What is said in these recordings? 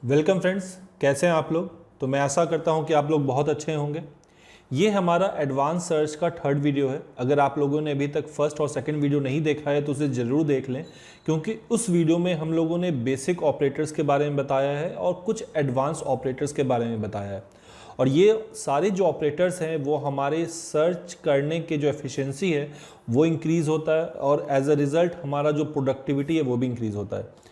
Welcome friends, कैसे हैं आप लोग। तो मैं आशा करता हूं कि आप लोग बहुत अच्छे होंगे। ये हमारा एडवांस सर्च का थर्ड वीडियो है। अगर आप लोगों ने अभी तक फर्स्ट और सेकंड वीडियो नहीं देखा है तो उसे ज़रूर देख लें, क्योंकि उस वीडियो में हम लोगों ने बेसिक ऑपरेटर्स के बारे में बताया है और कुछ एडवांस ऑपरेटर्स के बारे में बताया है। और ये सारे जो ऑपरेटर्स हैं वो हमारे सर्च करने के जो एफिशिएंसी है वो इंक्रीज़ होता है और एज अ रिज़ल्ट हमारा जो प्रोडक्टिविटी है वो भी इंक्रीज़ होता है।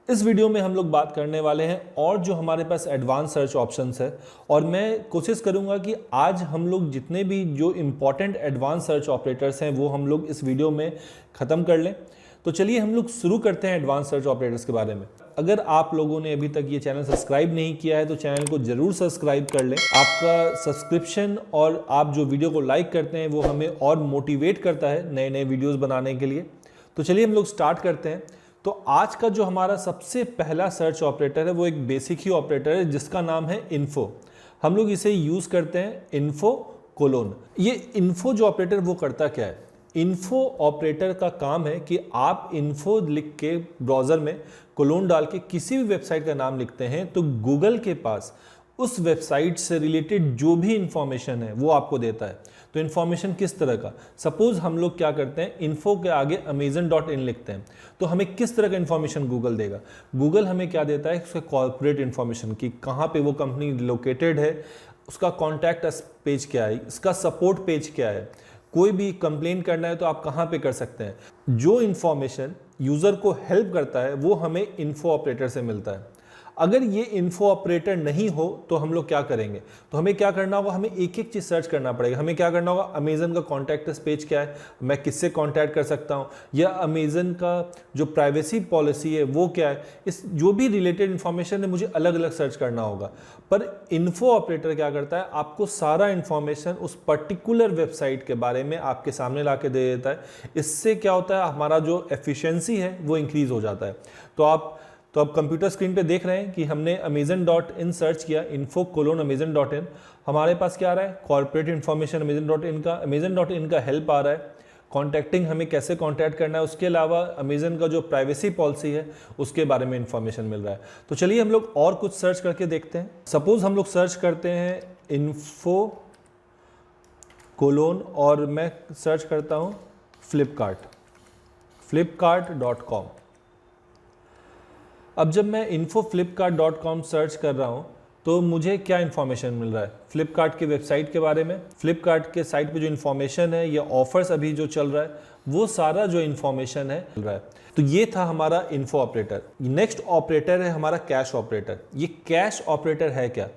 इस वीडियो में हम लोग बात करने वाले हैं और जो हमारे पास एडवांस सर्च ऑप्शंस है, और मैं कोशिश करूंगा कि आज हम लोग जितने भी जो इम्पॉर्टेंट एडवांस सर्च ऑपरेटर्स हैं वो हम लोग इस वीडियो में ख़त्म कर लें। तो चलिए हम लोग शुरू करते हैं एडवांस सर्च ऑपरेटर्स के बारे में। अगर आप लोगों ने अभी तक ये चैनल सब्सक्राइब नहीं किया है तो चैनल को ज़रूर सब्सक्राइब कर लें। आपका सब्सक्रिप्शन और आप जो वीडियो को लाइक करते हैं वो हमें और मोटिवेट करता है नए नए वीडियोज़ बनाने के लिए। तो चलिए हम लोग स्टार्ट करते हैं। तो आज का जो हमारा सबसे पहला सर्च ऑपरेटर है वो एक बेसिक ही ऑपरेटर है जिसका नाम है इन्फो। हम लोग इसे यूज़ करते हैं इन्फो कोलोन। ये इन्फो जो ऑपरेटर वो करता क्या है? इन्फो ऑपरेटर का काम है कि आप इन्फो लिख के ब्राउज़र में कोलोन डाल के किसी भी वेबसाइट का नाम लिखते हैं तो गूगल के पास उस वेबसाइट से रिलेटेड जो भी इंफॉर्मेशन है वो आपको देता है। तो इन्फॉर्मेशन किस तरह का? सपोज हम लोग क्या करते हैं, इन्फो के आगे amazon.in लिखते हैं तो हमें किस तरह का इन्फॉर्मेशन गूगल देगा? गूगल हमें क्या देता है, उसका कॉर्पोरेट इन्फॉर्मेशन की कहाँ पे वो कंपनी लोकेटेड है, उसका कॉन्टैक्ट अस पेज क्या है, इसका सपोर्ट पेज क्या है, कोई भी कंप्लेन करना है तो आप कहाँ पे कर सकते हैं। जो इन्फॉर्मेशन यूज़र को हेल्प करता है वो हमें इन्फो ऑपरेटर से मिलता है। अगर ये इन्फो ऑपरेटर नहीं हो तो हम लोग क्या करेंगे? तो हमें क्या करना होगा, हमें एक एक चीज़ सर्च करना पड़ेगा। हमें क्या करना होगा, अमेजन का कॉन्टैक्ट अस पेज क्या है, मैं किससे कॉन्टैक्ट कर सकता हूँ, या अमेजन का जो प्राइवेसी पॉलिसी है वो क्या है, इस जो भी रिलेटेड इन्फॉर्मेशन है मुझे अलग अलग सर्च करना होगा। पर इन्फो ऑपरेटर क्या करता है, आपको सारा इन्फॉर्मेशन उस पर्टिकुलर वेबसाइट के बारे में आपके सामने ला के दे देता है। इससे क्या होता है, हमारा जो एफिशिएंसी है वो इंक्रीज हो जाता है। तो आप कंप्यूटर स्क्रीन पे देख रहे हैं कि हमने amazon.in सर्च किया, इन्फो कोलोन amazon.in। हमारे पास क्या आ रहा है, कॉर्पोरेट इन्फॉर्मेशन amazon.in का हेल्प आ रहा है, कॉन्टैक्टिंग हमें कैसे कॉन्टैक्ट करना है, उसके अलावा अमेजन का जो प्राइवेसी पॉलिसी है उसके बारे में इंफॉर्मेशन मिल रहा है। तो चलिए हम लोग और कुछ सर्च करके देखते हैं। सपोज हम लोग सर्च करते हैं इन्फो कोलोन और मैं सर्च करता हूँ flipkart.com। अब जब मैं info.flipkart.com सर्च कर रहा हूँ तो मुझे क्या इन्फॉर्मेशन मिल रहा है फ्लिपकार्ट की वेबसाइट के बारे में। फ्लिपकार्ट के साइट पे जो इन्फॉर्मेशन है या ऑफर्स अभी जो चल रहा है वो सारा जो इन्फॉर्मेशन है मिल रहा है। तो ये था हमारा इन्फो ऑपरेटर। नेक्स्ट ऑपरेटर है हमारा कैश ऑपरेटर। ये कैश ऑपरेटर है क्या?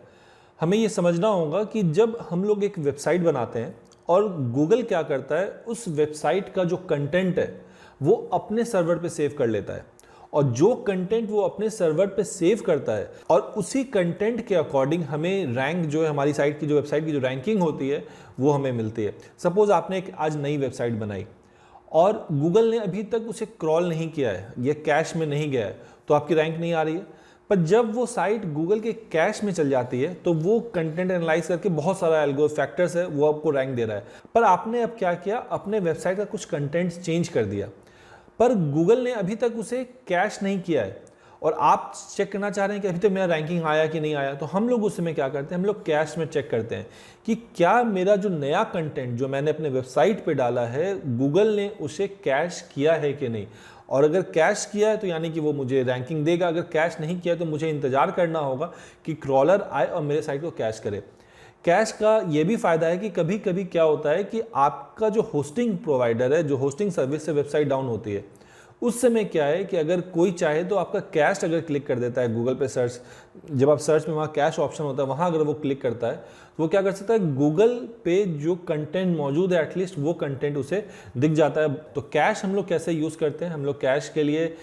हमें ये समझना होगा कि जब हम लोग एक वेबसाइट बनाते हैं और गूगल क्या करता है, उस वेबसाइट का जो कंटेंट है वो अपने सर्वर पे सेव कर लेता है, और जो कंटेंट वो अपने सर्वर पे सेव करता है और उसी कंटेंट के अकॉर्डिंग हमें रैंक जो है, हमारी साइट की जो वेबसाइट की जो रैंकिंग होती है वो हमें मिलती है। सपोज आपने एक आज नई वेबसाइट बनाई और गूगल ने अभी तक उसे क्रॉल नहीं किया है, ये कैश में नहीं गया है, तो आपकी रैंक नहीं आ रही है। पर जब वो साइट गूगल के कैश में चल जाती है तो वो कंटेंट एनालाइज करके बहुत सारा एल्गो फैक्टर्स है वो आपको रैंक दे रहा है। पर आपने अब क्या किया, अपने वेबसाइट का कुछ कंटेंट चेंज कर दिया, पर गूगल ने अभी तक उसे कैश नहीं किया है और आप चेक करना चाह रहे हैं कि अभी तक मेरा रैंकिंग आया कि नहीं आया। तो हम लोग उस समय क्या करते हैं, हम लोग कैश में चेक करते हैं कि क्या मेरा जो नया कंटेंट जो मैंने अपने वेबसाइट पे डाला है गूगल ने उसे कैश किया है कि नहीं। और अगर कैश किया है तो यानी कि वो मुझे रैंकिंग देगा, अगर कैश नहीं किया तो मुझे इंतजार करना होगा कि क्रॉलर आए और मेरे साइट को कैश करे। कैश का ये भी फ़ायदा है कि कभी कभी क्या होता है कि आपका जो होस्टिंग प्रोवाइडर है, जो होस्टिंग सर्विस से वेबसाइट डाउन होती है, उस समय क्या है कि अगर कोई चाहे तो आपका कैश अगर क्लिक कर देता है गूगल पे सर्च, जब आप सर्च में वहाँ कैश ऑप्शन होता है वहाँ अगर वो क्लिक करता है तो वो क्या कर सकता है, गूगल पे जो कंटेंट मौजूद है एटलीस्ट वो कंटेंट उसे दिख जाता है। तो कैश हम लोग कैसे यूज़ करते हैं, हम लोग कैश के लिए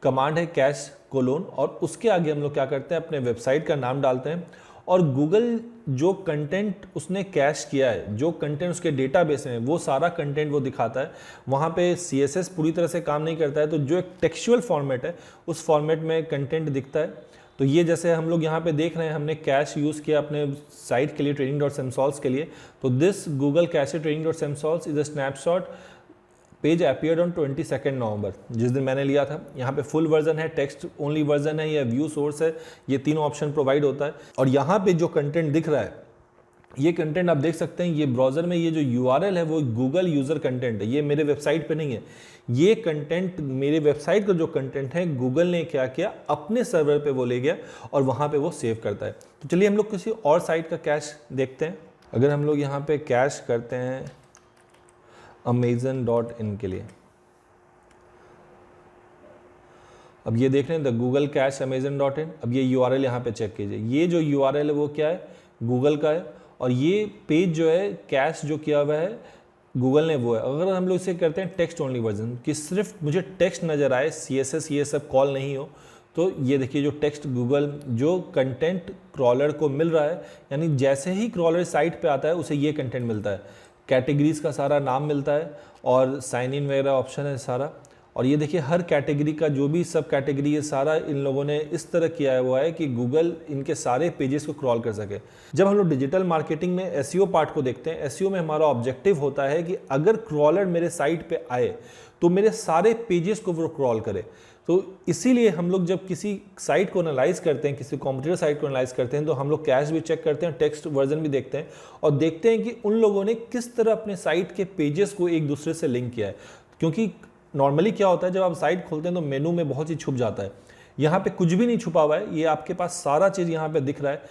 कमांड है कैश कोलोन, और उसके आगे हम लोग क्या करते हैं, अपने वेबसाइट का नाम डालते हैं और गूगल जो कंटेंट उसने कैश किया है, जो कंटेंट उसके डेटाबेस में वो सारा कंटेंट वो दिखाता है। वहाँ पे CSS पूरी तरह से काम नहीं करता है, तो जो एक टेक्सचुअल फॉर्मेट है उस फॉर्मेट में कंटेंट दिखता है। तो ये जैसे हम लोग यहाँ पे देख रहे हैं, हमने कैश यूज़ किया अपने साइट के लिए training.samsols के लिए। तो this Google cash training.samsols is a snapshot page appeared on 22 नवंबर, जिस दिन मैंने लिया था। यहाँ पे फुल वर्जन है, टेक्स्ट ओनली वर्जन है या व्यू सोर्स है, ये तीनों ऑप्शन प्रोवाइड होता है। और यहाँ पे जो कंटेंट दिख रहा है, ये कंटेंट आप देख सकते हैं, ये ब्राउज़र में ये जो URL है वो गूगल यूज़र कंटेंट है, ये मेरे वेबसाइट पे नहीं है। ये कंटेंट मेरे वेबसाइट का जो कंटेंट है, गूगल ने क्या किया, अपने सर्वर पे वो ले गया और वहाँ पे वो सेव करता है। तो चलिए हम लोग किसी और साइट का कैश देखते हैं। अगर हम लोग यहाँ पे कैश करते हैं amazon.in के लिए, अब ये देख रहे हैं द गूगल कैश amazon.in। अब ये URL यहाँ पे चेक कीजिए, ये जो URL है वो क्या है, गूगल का है। और ये पेज जो है कैश जो किया हुआ है गूगल ने वो है। अगर हम लोग इसे करते हैं टेक्स्ट ओनली वर्जन, कि सिर्फ मुझे टेक्स्ट नज़र आए, CSS ये सब कॉल नहीं हो, तो ये देखिए जो टेक्स्ट गूगल जो कंटेंट क्रॉलर को मिल रहा है, यानी जैसे ही क्रॉलर साइट पे आता है उसे ये कंटेंट मिलता है, कैटेगरीज का सारा नाम मिलता है और साइन इन वगैरह ऑप्शन है सारा। और ये देखिए हर कैटेगरी का जो भी सब कैटेगरी है सारा इन लोगों ने इस तरह किया हुआ है कि गूगल इनके सारे पेजेस को क्रॉल कर सके। जब हम लोग डिजिटल मार्केटिंग में एसईओ पार्ट को देखते हैं, एसईओ में हमारा ऑब्जेक्टिव होता है कि अगर क्रॉलर मेरे साइट पे आए तो मेरे सारे पेजेस को वो क्रॉल करे। तो इसीलिए हम लोग जब किसी साइट को एनालाइज करते हैं, किसी कॉम्पिटिटर साइट को एनालाइज करते हैं, तो हम लोग कैश भी चेक करते हैं, टेक्स्ट वर्जन भी देखते हैं और देखते हैं कि उन लोगों ने किस तरह अपने साइट के पेजेस को एक दूसरे से लिंक किया है। क्योंकि नॉर्मली क्या होता है, जब आप साइट खोलते हैं तो मेनू में बहुत ही छुप जाता है, यहाँ पे कुछ भी नहीं छुपा हुआ है, ये आपके पास सारा चीज़ यहाँ पे दिख रहा है।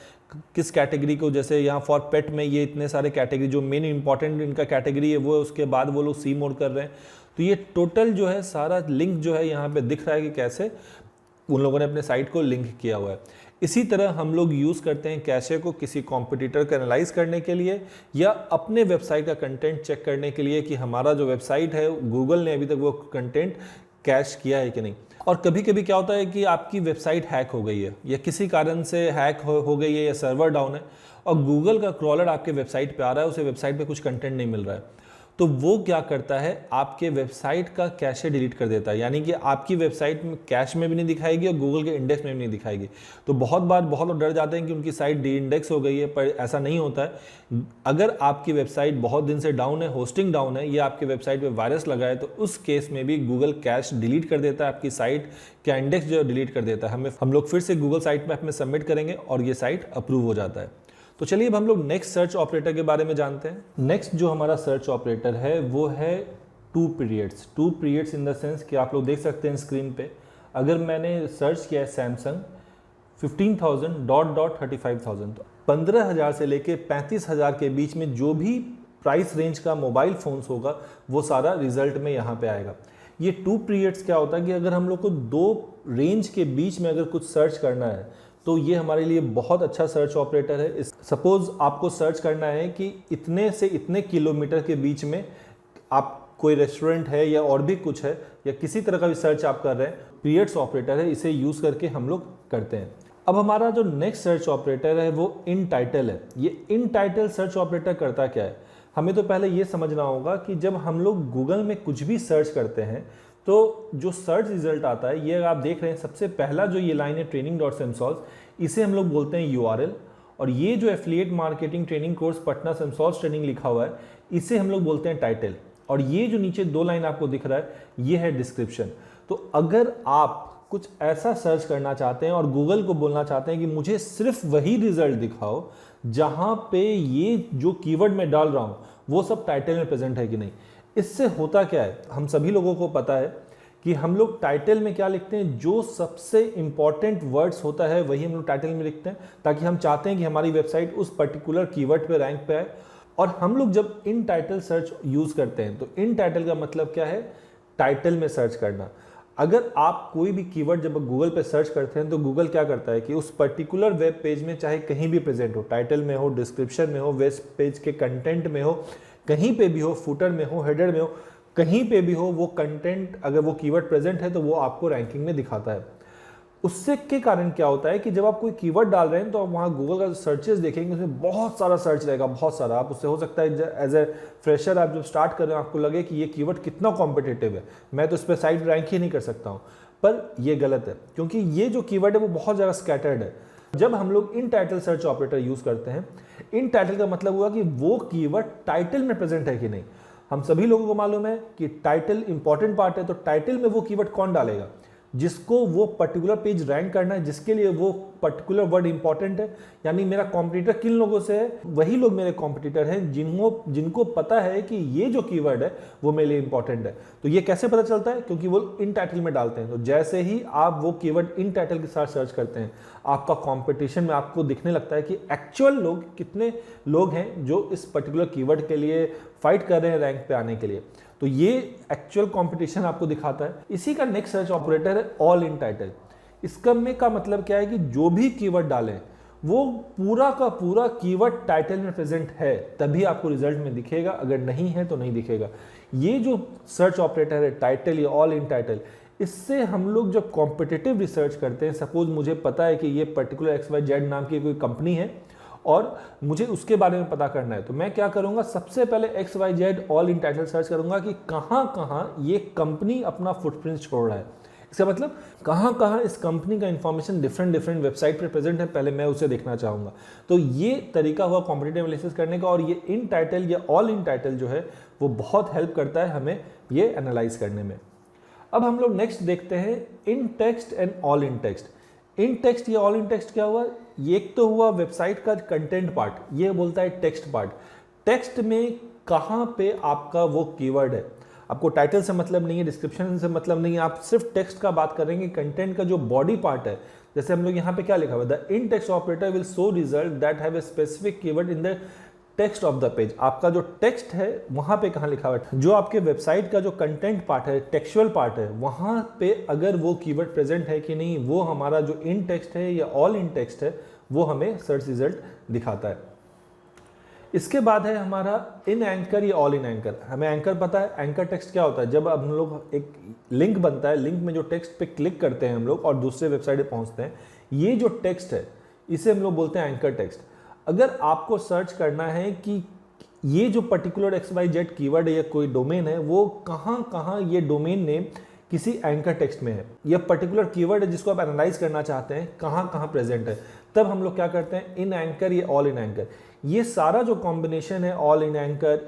किस कैटेगरी को, जैसे यहाँ फॉर पेट में ये इतने सारे कैटेगरी जो मेन इंपॉर्टेंट इनका कैटेगरी है वो है, उसके बाद वो लोग सी मोड कर रहे हैं। तो ये टोटल जो है सारा लिंक जो है यहाँ पे दिख रहा है कि कैसे उन लोगों ने अपने साइट को लिंक किया हुआ है। इसी तरह हम लोग यूज़ करते हैं कैशे को किसी कॉम्पिटिटर को एनालाइज करने के लिए या अपने वेबसाइट का कंटेंट चेक करने के लिए कि हमारा जो वेबसाइट है गूगल ने अभी तक वो कंटेंट कैश किया है कि नहीं। और कभी कभी क्या होता है कि आपकी वेबसाइट हैक हो गई है या किसी कारण से हैक हो गई है या सर्वर डाउन है और गूगल का क्रॉलर आपके वेबसाइट पे आ रहा है, उसे वेबसाइट पे कुछ कंटेंट नहीं मिल रहा है, तो वो क्या करता है, आपके वेबसाइट का कैशे डिलीट कर देता है। यानी कि आपकी वेबसाइट में कैश में भी नहीं दिखाएगी और गूगल के इंडेक्स में भी नहीं दिखाएगी। तो बहुत बार बहुत लोग डर जाते हैं कि उनकी साइट डी इंडेक्स हो गई है, पर ऐसा नहीं होता है। अगर आपकी वेबसाइट बहुत दिन से डाउन है, होस्टिंग डाउन है या आपकी वेबसाइट पे वायरस लगा है, तो उस केस में भी गूगल कैश डिलीट कर देता है, आपकी साइट का इंडेक्स जो डिलीट कर देता है। हम लोग फिर से गूगल साइट मैप में सबमिट करेंगे और ये साइट अप्रूव हो जाता है। तो चलिए अब हम लोग नेक्स्ट सर्च ऑपरेटर के बारे में जानते हैं। नेक्स्ट जो हमारा सर्च ऑपरेटर है वो है two periods. Two periods in the sense कि आप लोग देख सकते हैं स्क्रीन पे, अगर मैंने सर्च किया है सैमसंग 15,000 35,000, तो 15,000 से लेके 35,000 के बीच में जो भी प्राइस रेंज का मोबाइल फोन्स होगा वो सारा रिजल्ट में यहाँ पे आएगा। ये टू पीरियड्स क्या होता है कि अगर हम लोग को दो रेंज के बीच में अगर कुछ सर्च करना है तो ये हमारे लिए बहुत अच्छा सर्च ऑपरेटर है। सपोज आपको सर्च करना है कि इतने से इतने किलोमीटर के बीच में आप कोई रेस्टोरेंट है या और भी कुछ है या किसी तरह का भी सर्च आप कर रहे हैं, पीरियड्स ऑपरेटर है, इसे यूज़ करके हम लोग करते हैं। अब हमारा जो नेक्स्ट सर्च ऑपरेटर है वो इन टाइटल है। ये इन टाइटल सर्च ऑपरेटर करता क्या है, हमें तो पहले ये समझना होगा कि जब हम लोग गूगल में कुछ भी सर्च करते हैं तो जो सर्च रिजल्ट आता है, ये आप देख रहे हैं सबसे पहला जो ये लाइन है training.samsol, इसे हम लोग बोलते हैं URL। और ये जो affiliate marketing training course Patna सैमसॉल्स ट्रेनिंग लिखा हुआ है, इसे हम लोग बोलते हैं टाइटल। और ये जो नीचे दो लाइन आपको दिख रहा है ये है डिस्क्रिप्शन। तो अगर आप कुछ ऐसा सर्च करना चाहते हैं और गूगल को बोलना चाहते हैं कि मुझे सिर्फ वही रिजल्ट दिखाओ जहां पे ये जो कीवर्ड मैं डाल रहा हूं वो सब टाइटल में प्रेजेंट है कि नहीं, इससे होता क्या है, हम सभी लोगों को पता है कि हम लोग टाइटल में क्या लिखते हैं, जो सबसे इंपॉर्टेंट वर्ड्स होता है वही हम लोग टाइटल में लिखते हैं, ताकि हम चाहते हैं कि हमारी वेबसाइट उस पर्टिकुलर कीवर्ड पे रैंक पे आए। और हम लोग जब इन टाइटल सर्च यूज करते हैं तो इन टाइटल का मतलब क्या है, टाइटल में सर्च करना। अगर आप कोई भी कीवर्ड जब गूगल पे सर्च करते हैं तो गूगल क्या करता है कि उस पर्टिकुलर वेब पेज में चाहे कहीं भी प्रेजेंट हो, टाइटल में हो, डिस्क्रिप्शन में हो, वेब पेज के कंटेंट में हो, कहीं पे भी हो, फुटर में हो, हेडर में हो, कहीं पे भी हो, वो कंटेंट अगर वो कीवर्ड प्रेजेंट है तो वो आपको रैंकिंग में दिखाता है। उससे के कारण क्या होता है कि जब आप कोई कीवर्ड डाल रहे हैं तो आप वहाँ गूगल का सर्चेस देखेंगे, उसमें बहुत सारा सर्च रहेगा, बहुत सारा। आप उससे हो सकता है एज ए फ्रेशर आप जब स्टार्ट कर रहे हो आपको लगे कि ये कीवर्ड कितना कॉम्पिटिटिव है, मैं तो इस पर साइट रैंक ही नहीं कर सकता हूँ, पर ये गलत है क्योंकि ये जो कीवर्ड है वो बहुत ज़्यादा स्कैटर्ड है। जब हम लोग इन टाइटल सर्च ऑपरेटर यूज करते हैं, इन टाइटल का मतलब हुआ कि वो कीवर्ड टाइटल में प्रेजेंट है कि नहीं। हम सभी लोगों को मालूम है कि टाइटल इंपॉर्टेंट पार्ट है, तो टाइटल में वो कीवर्ड कौन डालेगा जिसको वो पर्टिकुलर पेज रैंक करना है, जिसके लिए वो पर्टिकुलर वर्ड इंपॉर्टेंट है। यानी मेरा कॉम्पिटिटर किन लोगों से है, वही लोग मेरे कॉम्पिटिटर हैं जिनको पता है कि ये जो कीवर्ड है वो मेरे लिए इंपॉर्टेंट है। तो ये कैसे पता चलता है, क्योंकि वो इन टाइटल में डालते हैं। तो जैसे ही आप वो कीवर्ड इन टाइटल के साथ सर्च करते हैं, आपका कंपटीशन में आपको दिखने लगता है कि एक्चुअल लोग कितने लोग हैं जो इस पर्टिकुलर कीवर्ड के लिए फाइट कर रहे हैं रैंक पे आने के लिए। तो ये एक्चुअल कंपटीशन आपको दिखाता है। इसी का नेक्स्ट सर्च ऑपरेटर है ऑल इन टाइटल। इसका में का मतलब क्या है कि जो भी कीवर्ड डालें वो पूरा का पूरा कीवर्ड टाइटल में प्रेजेंट है, तभी आपको रिजल्ट में दिखेगा, अगर नहीं है तो नहीं दिखेगा। ये जो सर्च ऑपरेटर है टाइटल या ऑल इन टाइटल, इससे हम लोग जब कॉम्पिटिटिव रिसर्च करते हैं, सपोज मुझे पता है कि ये पर्टिकुलर XYZ नाम की कोई कंपनी है और मुझे उसके बारे में पता करना है, तो मैं क्या करूंगा, सबसे पहले XYZ all in title search करूंगा कि कहां कहां ये कंपनी अपना फुटप्रिंट छोड़ रहा है। इसका मतलब कहां कहां इस कंपनी का इंफॉर्मेशन डिफरेंट वेबसाइट पर प्रेजेंट है, पहले मैं उसे देखना चाहूंगा। तो ये तरीका हुआ कॉम्पिटिटिव एनालिसिस करने का, और ये इन टाइटल या ऑल इन टाइटल जो है वो बहुत हेल्प करता है हमें ये एनालाइज करने में। अब हम लोग नेक्स्ट देखते हैं in text and all in text. In text या ऑल इन टेक्स्ट क्या हुआ, ये एक तो हुआ वेबसाइट का कंटेंट पार्ट, ये बोलता है टेक्स्ट पार्ट। टेक्स्ट में कहाँ पे आपका वो कीवर्ड है, आपको टाइटल से मतलब नहीं है, डिस्क्रिप्शन से मतलब नहीं है, आप सिर्फ टेक्स्ट का बात करेंगे। कंटेंट का जो बॉडी पार्ट है, जैसे हम लोग यहाँ पे क्या लिखा हुआ है, the in text operator will show result that have a specific keyword in the text of the page. आपका जो टेक्स्ट है वहां पे कहाँ लिखा हुआ है, जो आपके वेबसाइट का जो कंटेंट पार्ट है, टेक्सचुअल पार्ट है, वहां पे अगर वो कीवर्ड प्रेजेंट है कि नहीं, वो हमारा जो इन टेक्स्ट है या ऑल इन टेक्स्ट है वो हमें सर्च रिजल्ट दिखाता है। इसके बाद है हमारा इन एंकर या ऑल इन एंकर। हमें एंकर पता है, एंकर टेक्स्ट क्या होता है, जब हम लोग एक लिंक बनता है, लिंक में जो टेक्स्ट पे क्लिक करते हैं हम लोग और दूसरे वेबसाइट पे पहुंचते हैं, ये जो टेक्स्ट है इसे हम लोग बोलते हैं एंकर टेक्स्ट। अगर आपको सर्च करना है कि ये जो पर्टिकुलर XYZ कीवर्ड है या कोई डोमेन है, वो कहाँ कहाँ ये डोमेन नेम किसी एंकर टेक्स्ट में है, या पर्टिकुलर कीवर्ड है जिसको आप एनालाइज करना चाहते हैं कहाँ कहाँ प्रेजेंट है, तब हम लोग क्या करते हैं, इन एंकर या ऑल इन एंकर। ये सारा जो कॉम्बिनेशन है, all in anchor,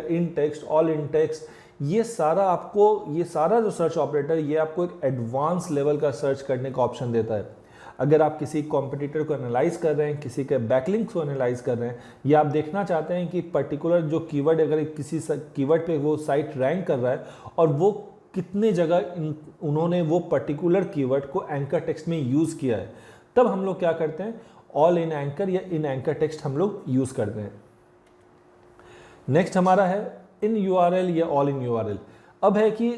in text, all in text, ये सारा जो सर्च ऑपरेटर, ये आपको एक एडवांस लेवल का सर्च करने का ऑप्शन देता है। अगर आप किसी कॉम्पिटिटर को एनालाइज कर रहे हैं, किसी के बैकलिंक्स को एनालाइज कर रहे हैं, या आप देखना चाहते हैं कि पर्टिकुलर जो कीवर्ड, अगर किसी कीवर्ड पे वो साइट रैंक कर रहा है और वो कितने जगह उन्होंने वो पर्टिकुलर कीवर्ड को एंकर टेक्स्ट में यूज़ किया है, तब हम लोग क्या करते हैं, ऑल इन एंकर या इन एंकर टेक्स्ट हम लोग यूज़ करते हैं। नेक्स्ट हमारा है इन URL या ऑल इन URL। अब है कि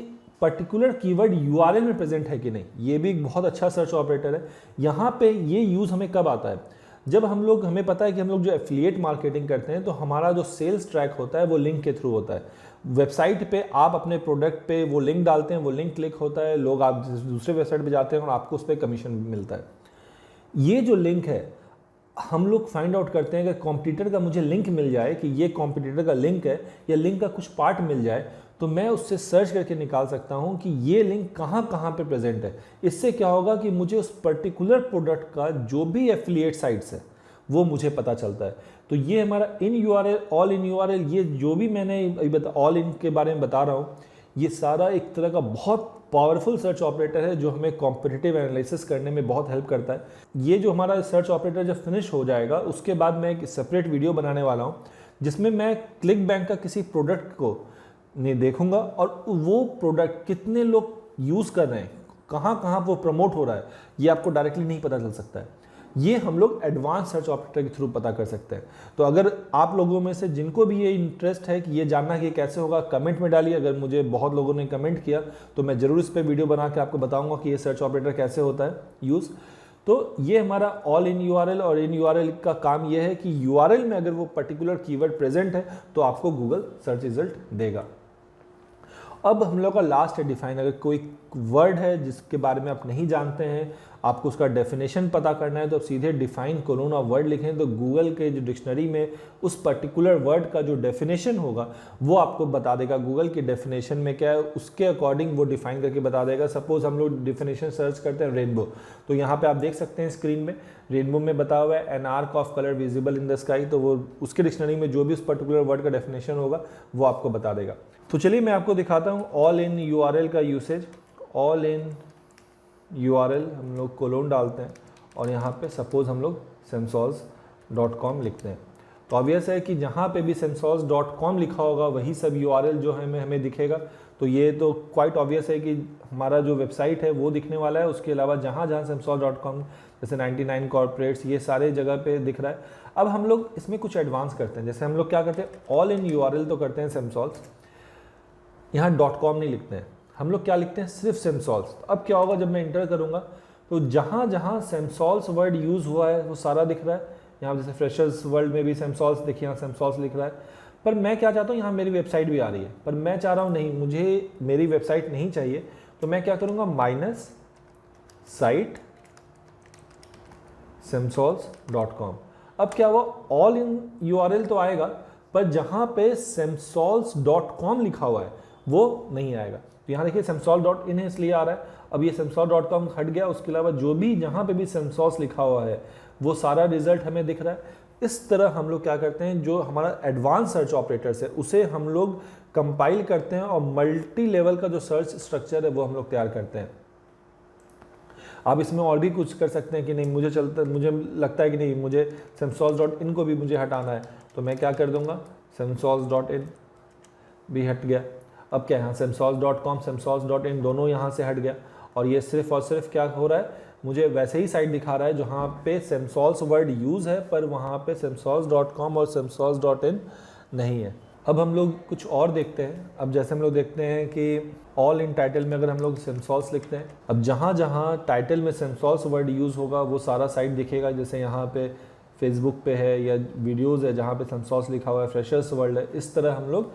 पर्टिकुलर कीवर्ड URL में प्रेजेंट है कि नहीं, ये भी एक बहुत अच्छा सर्च ऑपरेटर है। यहाँ पे ये यूज़ हमें कब आता है, जब हमें पता है कि हम लोग जो एफिलिएट मार्केटिंग करते हैं, तो हमारा जो सेल्स ट्रैक होता है वो लिंक के थ्रू होता है। वेबसाइट पे आप अपने प्रोडक्ट पे वो लिंक डालते हैं, वो लिंक क्लिक होता है, लोग आप दूसरे वेबसाइट पे जाते हैं और आपको उस पर कमीशन मिलता है। ये जो लिंक है, हम लोग फाइंड आउट करते हैं कि कॉम्पिटिटर का मुझे लिंक मिल जाए कि ये कॉम्पिटिटर का लिंक है, या लिंक का कुछ पार्ट मिल जाए, तो मैं उससे सर्च करके निकाल सकता हूं कि ये लिंक कहां कहां पे प्रेजेंट है। इससे क्या होगा कि मुझे उस पर्टिकुलर प्रोडक्ट का जो भी एफिलिएट साइट्स है वो मुझे पता चलता है। तो ये हमारा इन URL, ऑल इन URL, ये जो भी मैंने ऑल इन के बारे में बता रहा हूँ, ये सारा एक तरह का बहुत पावरफुल सर्च ऑपरेटर है जो हमें कॉम्पिटिटिव एनालिसिस करने में बहुत हेल्प करता है। ये जो हमारा सर्च ऑपरेटर जब फिनिश हो जाएगा, उसके बाद मैं एक सेपरेट वीडियो बनाने वाला हूँ जिसमें मैं क्लिक बैंक का किसी प्रोडक्ट को देखूंगा और वो प्रोडक्ट कितने लोग यूज़ कर रहे हैं, कहाँ कहाँ वो प्रमोट हो रहा है, ये आपको डायरेक्टली नहीं पता चल सकता है। ये हम लोग एडवांस सर्च ऑपरेटर के थ्रू पता कर सकते हैं। तो अगर आप लोगों में से जिनको भी ये इंटरेस्ट है कि ये जानना कि कैसे होगा, कमेंट में डालिए। अगर मुझे बहुत लोगों ने कमेंट किया तो मैं ज़रूर इस पर वीडियो बना के आपको बताऊंगा कि ये सर्च ऑपरेटर कैसे होता है यूज़। तो ये हमारा ऑल इन URL और इन URL का काम ये है कि URL में अगर वो पर्टिकुलर कीवर्ड प्रेजेंट है तो आपको गूगल सर्च रिजल्ट देगा। अब हम लोग का लास्ट है डिफाइन। अगर कोई वर्ड है जिसके बारे में आप नहीं जानते हैं, आपको उसका डेफिनेशन पता करना है, तो आप सीधे डिफाइन कोलोन और वर्ड लिखें तो गूगल के जो डिक्शनरी में उस पर्टिकुलर वर्ड का जो डेफिनेशन होगा वो आपको बता देगा। गूगल की डेफिनेशन में क्या है उसके अकॉर्डिंग वो डिफाइन करके बता देगा। सपोज हम लोग डेफिनेशन सर्च करते हैं रेनबो, तो यहाँ पे आप देख सकते हैं स्क्रीन में रेनबो में बता हुआ है an arc of colour visible in the sky, तो वो उसके डिक्शनरी में जो भी उस पर्टिकुलर वर्ड का डेफिनेशन होगा वो आपको बता देगा। तो चलिए मैं आपको दिखाता हूँ ऑल इन यूआरएल का यूसेज। ऑल इन यूआरएल हम लोग कोलोन डालते हैं और यहाँ पे सपोज हम लोग semsols.com लिखते हैं, तो ऑब्वियस है कि जहाँ पे भी semsols.com लिखा होगा वही सब यूआरएल जो है हमें दिखेगा। तो ये तो क्वाइट ऑब्वियस है कि हमारा जो वेबसाइट है वो दिखने वाला है। उसके अलावा जहाँ जहाँ semsols.com जैसे 99 कॉर्पोरेट्स ये सारे जगह पे दिख रहा है। अब हम लोग इसमें कुछ एडवांस करते हैं। जैसे हम लोग क्या करते हैं, ऑल इन यूआरएल तो करते हैं semsols, यहाँ .com नहीं लिखते हैं, हम लोग क्या लिखते हैं सिर्फ semsols। अब क्या होगा जब मैं इंटर करूँगा तो जहाँ जहाँ semsols वर्ड यूज़ हुआ है वो सारा दिख रहा है। यहाँ जैसे फ्रेशर्स वर्ल्ड में भी semsols देखिए, यहाँ semsols लिख रहा है। पर मैं क्या चाहता हूँ, यहाँ मेरी वेबसाइट भी आ रही है, पर मैं चाह रहा हूँ नहीं, मुझे मेरी वेबसाइट नहीं चाहिए, तो मैं क्या करूँगा -site semsols.com। अब क्या हुआ, ऑल इन यूआरएल तो आएगा पर जहाँ पे semsols.com लिखा हुआ है वो नहीं आएगा। तो यहाँ देखिए semsols.in है इसलिए आ रहा है। अब ये semsols.com हट गया, उसके अलावा जो भी जहाँ पे भी semsols लिखा हुआ है वो सारा रिजल्ट हमें दिख रहा है। इस तरह हम लोग क्या करते हैं, जो हमारा एडवांस सर्च ऑपरेटर्स है उसे हम लोग कंपाइल करते हैं और मल्टी लेवल का जो सर्च स्ट्रक्चर है वो हम लोग तैयार करते हैं। आप इसमें और भी कुछ कर सकते हैं कि नहीं मुझे लगता है कि नहीं मुझे semsols.in को भी मुझे हटाना है, तो मैं क्या कर दूंगा semsols.in भी हट गया। अब क्या है, यहाँ semsols.com semsols.in दोनों यहाँ से हट गया और ये सिर्फ और सिर्फ क्या हो रहा है, मुझे वैसे ही साइट दिखा रहा है जहाँ पे semsols वर्ड यूज़ है पर वहाँ पे semsols.com और semsols.in नहीं है। अब हम लोग कुछ और देखते हैं। अब जैसे हम लोग देखते हैं कि ऑल इन टाइटल में अगर हम लोग semsols लिखते हैं, अब जहाँ जहाँ टाइटल में semsols वर्ड यूज़ होगा वो सारा साइट दिखेगा। जैसे यहाँ पे फेसबुक पे है या वीडियोज़ है जहाँ पे semsols लिखा हुआ है, फ्रेशर्स वर्ल्ड है, इस तरह हम लोग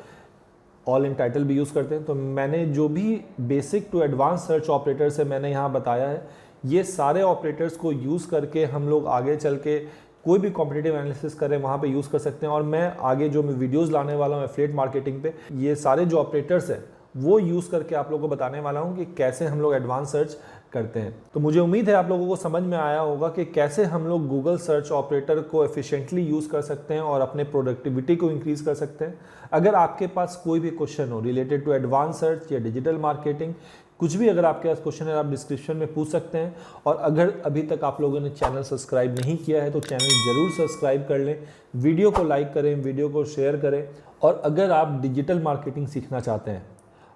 ऑल इन टाइटल भी यूज़ करते हैं। तो मैंने जो भी basic to advance search operators है मैंने यहाँ बताया है, ये सारे ऑपरेटर्स को यूज़ करके हम लोग आगे चल के कोई भी कॉम्पिटिटिव एनालिसिस करें वहाँ पे यूज़ कर सकते हैं। और मैं आगे जो मैं वीडियोज़ लाने वाला हूँ एफिलिएट मार्केटिंग पे, ये सारे जो ऑपरेटर्स हैं वो यूज़ करके आप लोगों को बताने वाला हूँ कि कैसे हम लोग एडवांस सर्च करते हैं। तो मुझे उम्मीद है आप लोगों को समझ में आया होगा कि कैसे हम लोग गूगल सर्च ऑपरेटर को एफिशिएंटली यूज़ कर सकते हैं और अपने प्रोडक्टिविटी को इंक्रीज़ कर सकते हैं। अगर आपके पास कोई भी क्वेश्चन हो रिलेटेड टू एडवांस सर्च या डिजिटल मार्केटिंग, कुछ भी अगर आपके पास क्वेश्चन है आप डिस्क्रिप्शन में पूछ सकते हैं। और अगर अभी तक आप लोगों ने चैनल सब्सक्राइब नहीं किया है तो चैनल ज़रूर सब्सक्राइब कर लें, वीडियो को लाइक करें, वीडियो को शेयर करें। और अगर आप डिजिटल मार्केटिंग सीखना चाहते हैं,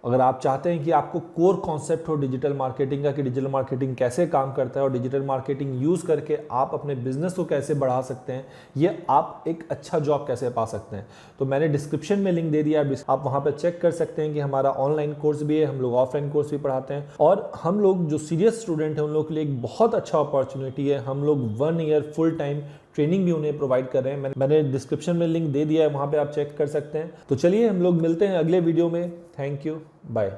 अगर आप चाहते हैं कि आपको कोर कॉन्सेप्ट हो डिजिटल मार्केटिंग का कि डिजिटल मार्केटिंग कैसे काम करता है और डिजिटल मार्केटिंग यूज़ करके आप अपने बिजनेस को कैसे बढ़ा सकते हैं, ये आप एक अच्छा जॉब कैसे पा सकते हैं, तो मैंने डिस्क्रिप्शन में लिंक दे दिया है, आप वहाँ पर चेक कर सकते हैं कि हमारा ऑनलाइन कोर्स भी है, हम लोग ऑफलाइन कोर्स भी पढ़ाते हैं। और हम लोग जो सीरियस स्टूडेंट हैं उन लोग के लिए एक बहुत अच्छा अपॉर्चुनिटी है, हम लोग 1 ईयर फुल टाइम ट्रेनिंग भी उन्हें प्रोवाइड कर रहे हैं। मैंने डिस्क्रिप्शन में लिंक दे दिया है, वहाँ पे आप चेक कर सकते हैं। तो चलिए हम लोग मिलते हैं अगले वीडियो में। Thank you, bye.